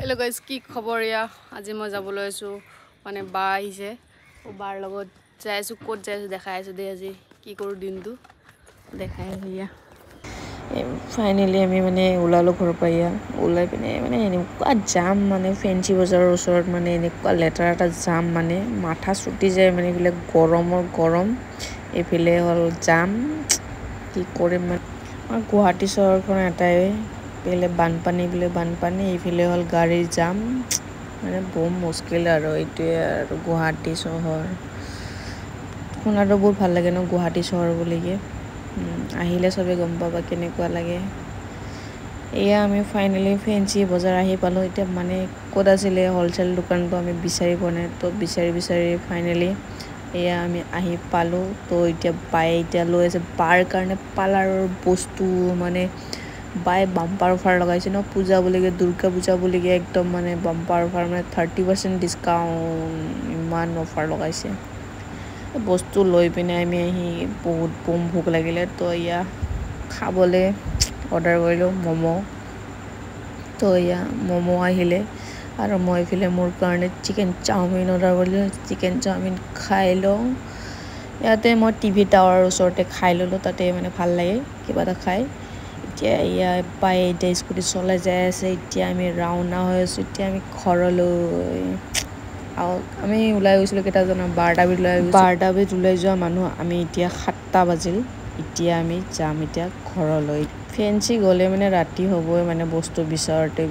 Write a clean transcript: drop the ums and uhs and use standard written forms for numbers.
Hello guys, কি খবৰ ইয়া আজি মই যাবলৈ আছো মানে বা আহিছে ও বাৰ লগত যাইছো কোট যাইছো দেখাই আছো দে আজি কি কৰো দিনটো দেখাই আছো ইয়া ফাইনালি আমি মানে ওলালো ঘৰৰ পৰা ইয়া ওলাই পিনে মানে এনেকুৱা জাম মানে ফেন্সি বজাৰৰ ওচৰত মানে এনেকুৱা লেটাৰ এটা জাম মানে মাথা চুটি যায় মানে এইবিলাক গৰমৰ গৰম এইফালে হল জাম কি কৰিম মানে গুৱাহাটী চহৰখন এটাই পেলে বানপানী এইফালে হল গাড়ীৰ জাম মানে বহুত মুস্কিল আৰু এইটোৱে আৰু গুৱাহাটী চহৰ শুনাটো বহুত ভাল লাগে ন গুৱাহাটী চহৰ বুলিকে আহিলে সবে গম পাবা কেনেকুৱা লাগে এয়া আমি ফাইনালি ফেন্সি বজাৰ আহি পালো এতিয়া মানে ক'ত আছিলে হোলসেল দোকানটো আমি বিচাৰি পোৱা নাই তো বিচাৰি ফাইনালি এয়া আমি আহি পালো তো এতিয়া বাই এতিয়া লৈ আছে বাৰ কাৰণে পাৰ্লাৰৰ বস্তু মানে বাই বাম্পাৰ অফাৰ লগাইছে ন পূজা বুলিকে দুৰ্গা পূজা বুলিকে একদম মানে বাম্পাৰ অফাৰ মানে 30% ডিসকাউন্ট ইমান অফাৰ লগাইছে বস্তু লৈ পিনে আমি আহি বহুত ভোক লাগিলে তো ইয়া খাবলে অৰ্ডাৰ কৰিলো মমো তো ইয়া মমো আহিলে আৰু মই ফিলে মোৰ কাৰণে চিকেন চাওমিন অৰ্ডাৰ কৰিলো চিকেন চাওমিন খাই লওঁ ইয়াতে মই টিভি টাৱাৰৰ ওচৰতে খাই ললো তাতে মানে ভাল লাগে কিবা এটা খাই এতিয়া ইয়া পাই এতিয়া স্কুটি চলাই যাই আছে এতিয়া আমি ৰাওনা হৈ আছো এতিয়া আমি ঘৰলৈ আমি ওলাই গৈছিলো কেইটা জানা 12টা বজাত ওলাই যোৱা মানুহ আমি এতিয়া 7টা বাজিল এতিয়া আমি যাম এতিয়া ঘৰলৈ ফেন্সি গলে মানে ৰাতি হ'বই মানে বস্তু বিচাৰোতে